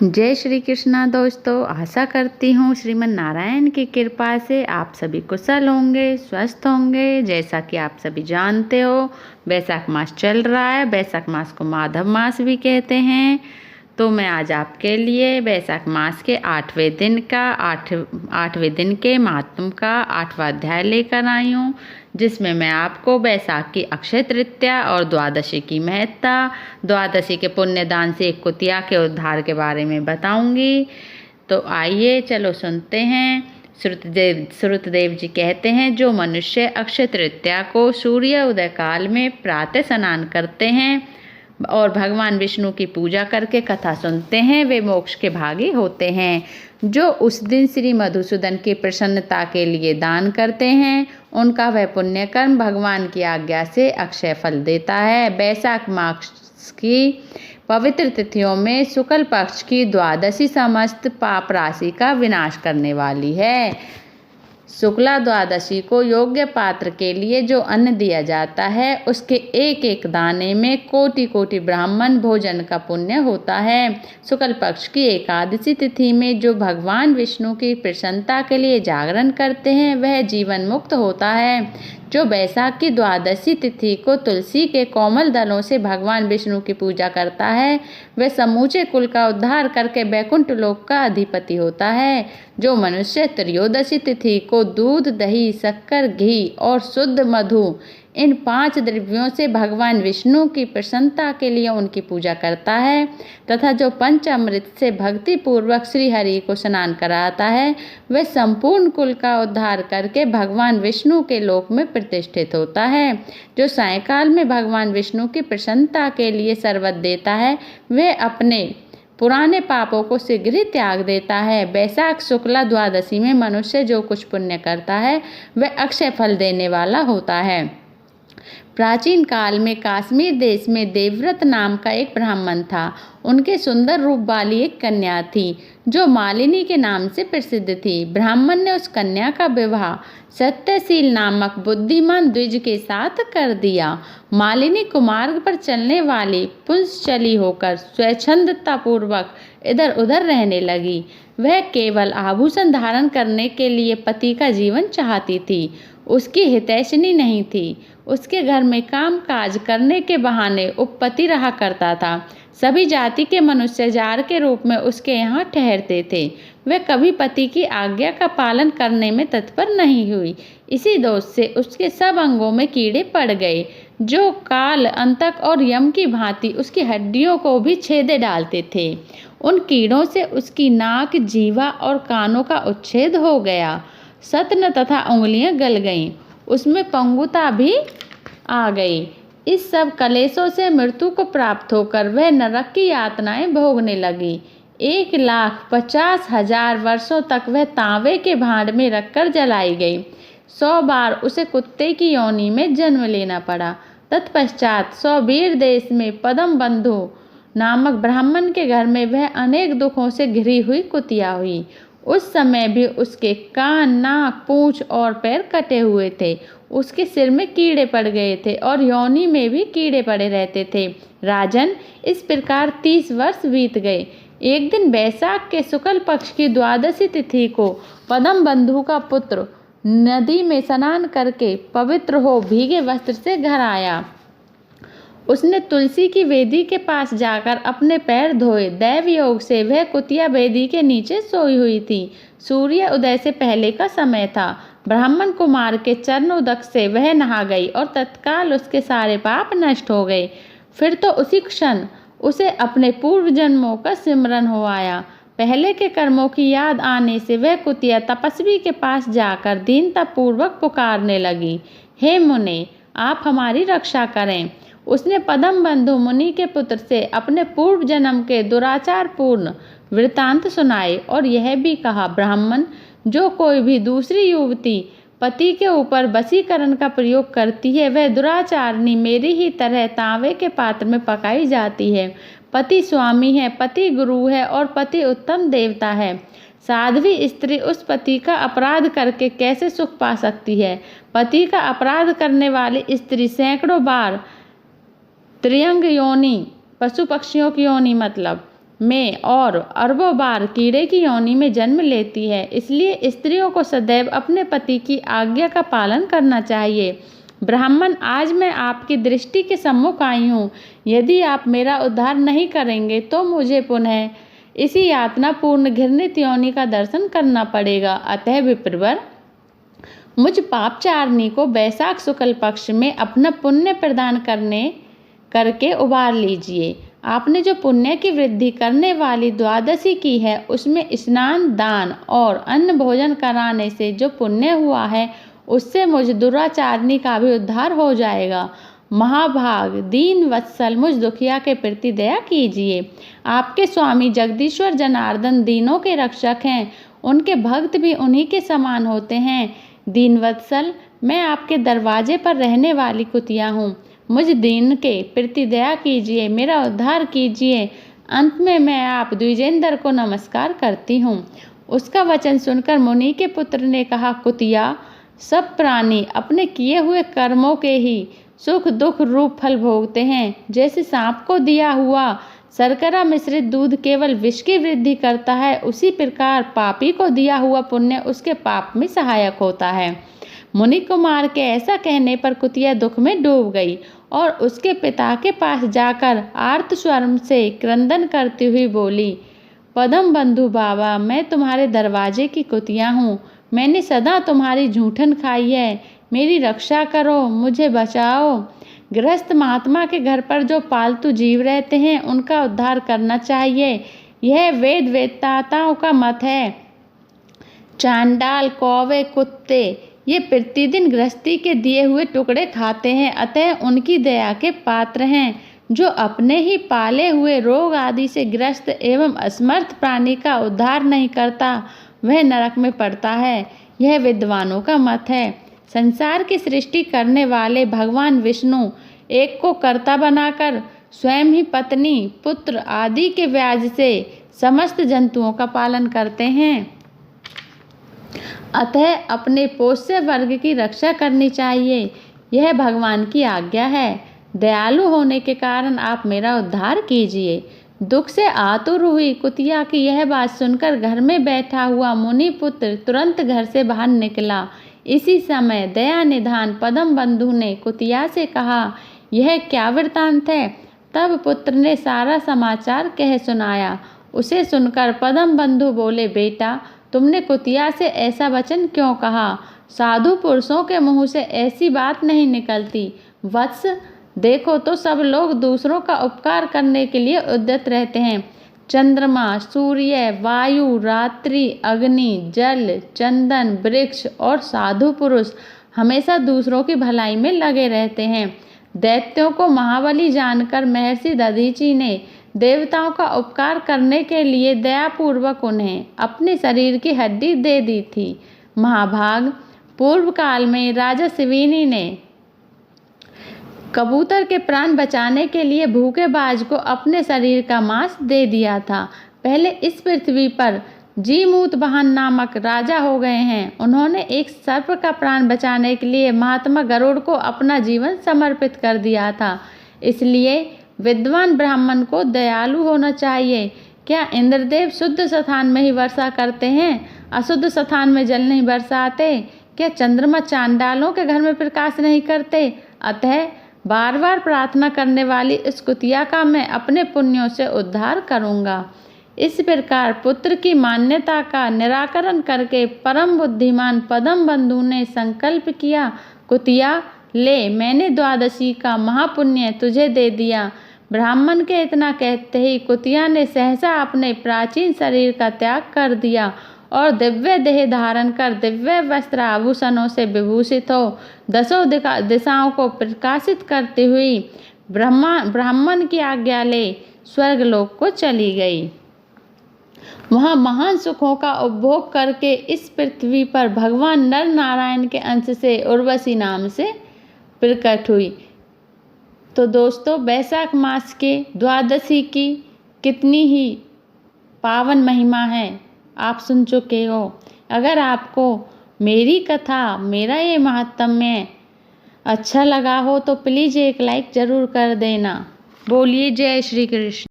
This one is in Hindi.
जय श्री कृष्णा दोस्तों। आशा करती हूँ श्रीमन नारायण की कृपा से आप सभी कुशल होंगे, स्वस्थ होंगे। जैसा कि आप सभी जानते हो, वैशाख मास चल रहा है। वैशाख मास को माधव मास भी कहते हैं। तो मैं आज आपके लिए वैशाख मास के आठवें दिन के महात्म का 8वां अध्याय लेकर आई हूँ, जिसमें मैं आपको वैशाख की अक्षय तृतीया और द्वादशी की महत्ता, द्वादशी के पुण्यदान से एक कुतिया के उद्धार के बारे में बताऊंगी। तो आइए चलो सुनते हैं। श्रुतदेव जी कहते हैं, जो मनुष्य अक्षय तृतीया को सूर्य उदय काल में प्रातः स्नान करते हैं और भगवान विष्णु की पूजा करके कथा सुनते हैं, वे मोक्ष के भागी होते हैं। जो उस दिन श्री मधुसूदन की प्रसन्नता के लिए दान करते हैं, उनका वह पुण्य कर्म भगवान की आज्ञा से अक्षय फल देता है। वैशाख मास की पवित्र तिथियों में शुक्ल पक्ष की द्वादशी समस्त पाप राशि का विनाश करने वाली है। शुक्ला द्वादशी को योग्य पात्र के लिए जो अन्न दिया जाता है, उसके एक एक दाने में कोटि कोटि ब्राह्मण भोजन का पुण्य होता है। शुक्ल पक्ष की एकादशी तिथि में जो भगवान विष्णु की प्रसन्नता के लिए जागरण करते हैं, वह जीवन मुक्त होता है। जो वैशाख की द्वादशी तिथि को तुलसी के कोमल दलों से भगवान विष्णु की पूजा करता है, वह समूचे कुल का उद्धार करके वैकुंठ लोक का अधिपति होता है। जो मनुष्य त्रयोदशी तिथि को दूध, दही, शक्कर, घी और शुद्ध मधु, इन 5 द्रव्यों से भगवान विष्णु की प्रसन्नता के लिए उनकी पूजा करता है तथा जो पंचामृत से भक्ति पूर्वक श्री हरि को स्नान कराता है, वह संपूर्ण कुल का उद्धार करके भगवान विष्णु के लोक में प्रतिष्ठित होता है। जो सायंकाल में भगवान विष्णु की प्रसन्नता के लिए शरबत देता है, वह अपने पुराने पापों को शीघ्र ही त्याग देता है। वैशाख शुक्ला द्वादशी में मनुष्य जो कुछ पुण्य करता है, वह अक्षय फल देने वाला होता है। प्राचीन काल में काश्मीर देश में देवव्रत नाम का एक ब्राह्मण था। उनके सुंदर रूप वाली एक कन्या थी, जो मालिनी के नाम से प्रसिद्ध थी। ब्राह्मण ने उस कन्या का विवाह सत्यशील नामक बुद्धिमान द्विज के साथ कर दिया। मालिनी कुमार्ग पर चलने वाली पुंसचली होकर स्वच्छंदता पूर्वक इधर उधर रहने लगी। वह केवल आभूषण धारण करने के लिए पति का जीवन चाहती थी, उसकी हितैषिणी नहीं थी। उसके घर में काम काज करने के बहाने उपपति रहा करता था। सभी जाति के मनुष्य जार के रूप में उसके यहाँ ठहरते थे। वह कभी पति की आज्ञा का पालन करने में तत्पर नहीं हुई। इसी दोष से उसके सब अंगों में कीड़े पड़ गए, जो काल, अंतक और यम की भांति उसकी हड्डियों को भी छेदे डालते थे। उन कीड़ों से उसकी नाक, जीवा और कानों का उच्छेद हो गया। सत्न तथा उंगलियां गल गईं। उसमें पंगुता भी आ गई। इस सब कलेशों से मृत्यु को प्राप्त होकर वह नरक की यातनाएं भोगने लगी। 1,50,000 वर्षों तक वह तांबे के भांड में रखकर जलाई गई। 100 बार उसे कुत्ते की योनि में जन्म लेना पड़ा। तत्पश्चात सौबीर देश में पदम बंधु नामक ब्राह्मण के घर में वह अनेक दुखों से घिरी हुई कुतिया हुई। उस समय भी उसके कान, नाक, पूंछ और पैर कटे हुए थे। उसके सिर में कीड़े पड़ गए थे और योनि में भी कीड़े पड़े रहते थे। राजन, इस प्रकार 30 वर्ष बीत गए। एक दिन वैशाख के शुक्ल पक्ष की द्वादशी तिथि को पदम बंधु का पुत्र नदी में स्नान करके पवित्र हो भीगे वस्त्र से घर आया। उसने तुलसी की वेदी के पास जाकर अपने पैर धोए। दैव योग से वह कुतिया वेदी के नीचे सोई हुई थी। सूर्य उदय से पहले का समय था। ब्राह्मण कुमार के चरणोदक से वह नहा गई और तत्काल उसके सारे पाप नष्ट हो गए। फिर तो उसी क्षण उसे अपने पूर्व जन्मों का स्मरण हो आया। पहले के कर्मों की याद आने से वह कुतिया तपस्वी के पास जाकर दीनता पूर्वक पुकारने लगी, हे मुने, आप हमारी रक्षा करें। उसने पदम बंधु मुनि के पुत्र से अपने पूर्व जन्म के दुराचार पूर्ण वृतांत सुनाए और यह भी कहा, ब्राह्मण, जो कोई भी दूसरी युवती पति के ऊपर वशीकरण का प्रयोग करती है, वह दुराचारणी मेरी ही तरह तांबे के पात्र में पकाई जाती है। पति स्वामी है, पति गुरु है और पति उत्तम देवता है। साध्वी स्त्री उस पति का अपराध करके कैसे सुख पा सकती है? पति का अपराध करने वाली स्त्री सैकड़ों बार त्रियंग योनि, पशु पक्षियों की योनि मतलब में और अरबों बार कीड़े की योनि में जन्म लेती है। इसलिए स्त्रियों को सदैव अपने पति की आज्ञा का पालन करना चाहिए। ब्राह्मण, आज मैं आपकी दृष्टि के सम्मुख आई हूँ। यदि आप मेरा उद्धार नहीं करेंगे तो मुझे पुनः इसी यातना पूर्ण घृणित योनि का दर्शन करना पड़ेगा। अतः विप्रवर, मुझ पापचारिणी को वैशाख शुक्ल पक्ष में अपना पुण्य प्रदान करके उबार लीजिए। आपने जो पुण्य की वृद्धि करने वाली द्वादशी की है, उसमें स्नान, दान और अन्न भोजन कराने से जो पुण्य हुआ है, उससे मुझ दुराचारिणी का भी उद्धार हो जाएगा। महाभाग, दीन वत्सल, मुझ दुखिया के प्रति दया कीजिए। आपके स्वामी जगदीश्वर जनार्दन दीनों के रक्षक हैं, उनके भक्त भी उन्हीं के समान होते हैं। दीन वत्सल, मैं आपके दरवाजे पर रहने वाली कुतिया हूँ। मुझ दीन के प्रति दया कीजिए, मेरा उद्धार कीजिए। अंत में मैं आप द्विजेंद्र को नमस्कार करती हूँ। उसका वचन सुनकर मुनि के पुत्र ने कहा, कुतिया, सब प्राणी अपने किए हुए कर्मों के ही सुख दुख रूप फल भोगते हैं। जैसे सांप को दिया हुआ शर्करा मिश्रित दूध केवल विष की वृद्धि करता है, उसी प्रकार पापी को दिया हुआ पुण्य उसके पाप में सहायक होता है। मुनि कुमार के ऐसा कहने पर कुतिया दुख में डूब गई और उसके पिता के पास जाकर आर्त स्वर से क्रंदन करती हुई बोली, पदम बंधु बाबा, मैं तुम्हारे दरवाजे की कुतिया हूँ। मैंने सदा तुम्हारी झूठन खाई है। मेरी रक्षा करो, मुझे बचाओ। गृहस्थ महात्मा के घर पर जो पालतू जीव रहते हैं, उनका उद्धार करना चाहिए, यह वेद वेत्ताओं का मत है। चांडाल, कौवे, कुत्ते ये प्रतिदिन गृहस्थी के दिए हुए टुकड़े खाते हैं, अतः उनकी दया के पात्र हैं। जो अपने ही पाले हुए रोग आदि से ग्रस्त एवं असमर्थ प्राणी का उद्धार नहीं करता, वह नरक में पड़ता है। यह विद्वानों का मत है। संसार की सृष्टि करने वाले भगवान विष्णु एक को कर्ता बनाकर स्वयं ही पत्नी, पुत्र आदि के व्याज से समस्त जंतुओं का पालन करते हैं। अतः अपने पोष्य वर्ग की रक्षा करनी चाहिए, यह भगवान की आज्ञा है। दयालु होने के कारण आप मेरा उद्धार कीजिए। दुख से आतुर हुई कुतिया की यह बात सुनकर घर में बैठा हुआ मुनि पुत्र तुरंत घर से बाहर निकला। इसी समय दया निधान पदम बंधु ने कुतिया से कहा, यह क्या वृतांत है? तब पुत्र ने सारा समाचार कह सुनाया। उसे सुनकर पदम बंधु बोले, बेटा, तुमने कुतिया से ऐसा वचन क्यों कहा? साधु पुरुषों के मुंह से ऐसी बात नहीं निकलती। वत्स, देखो तो सब लोग दूसरों का उपकार करने के लिए उद्यत रहते हैं। चंद्रमा, सूर्य, वायु, रात्रि, अग्नि, जल, चंदन, वृक्ष और साधु पुरुष हमेशा दूसरों की भलाई में लगे रहते हैं। दैत्यों को महाबली जानकर महर्षि दधीचि ने देवताओं का उपकार करने के लिए दयापूर्वक उन्हें अपने शरीर की हड्डी दे दी थी। महाभाग, पूर्व काल में राजा शिविनी ने कबूतर के प्राण बचाने के लिए भूखे बाज को अपने शरीर का मांस दे दिया था। पहले इस पृथ्वी पर जीमूत वाहन नामक राजा हो गए हैं। उन्होंने एक सर्प का प्राण बचाने के लिए महात्मा गरुड़ को अपना जीवन समर्पित कर दिया था। इसलिए विद्वान ब्राह्मण को दयालु होना चाहिए। क्या इंद्रदेव शुद्ध स्थान में ही वर्षा करते हैं, अशुद्ध स्थान में जल नहीं बरसाते? क्या चंद्रमा चांडालों के घर में प्रकाश नहीं करते? अतः बार बार प्रार्थना करने वाली इस कुतिया का मैं अपने पुण्यों से उद्धार करूँगा। इस प्रकार पुत्र की मान्यता का निराकरण करके परम बुद्धिमान पदम बंधु ने संकल्प किया, कुतिया, ले, मैंने द्वादशी का महापुण्य तुझे दे दिया। ब्राह्मण के इतना कहते ही कुतिया ने सहसा अपने प्राचीन शरीर का त्याग कर दिया और दिव्य देह धारण कर दिव्य वस्त्र आभूषणों से विभूषित हो दसों दिशाओं को प्रकाशित करती हुई ब्राह्मण की आज्ञा ले स्वर्गलोक को चली गई। वहाँ महान सुखों का उपभोग करके इस पृथ्वी पर भगवान नर नारायण के अंश से उर्वशी नाम से प्रकट हुई। तो दोस्तों, वैशाख मास के द्वादशी की कितनी ही पावन महिमा है आप सुन चुके हो। अगर आपको मेरी कथा, मेरा ये महात्म्य अच्छा लगा हो तो प्लीज़ एक लाइक ज़रूर कर देना। बोलिए जय श्री कृष्ण।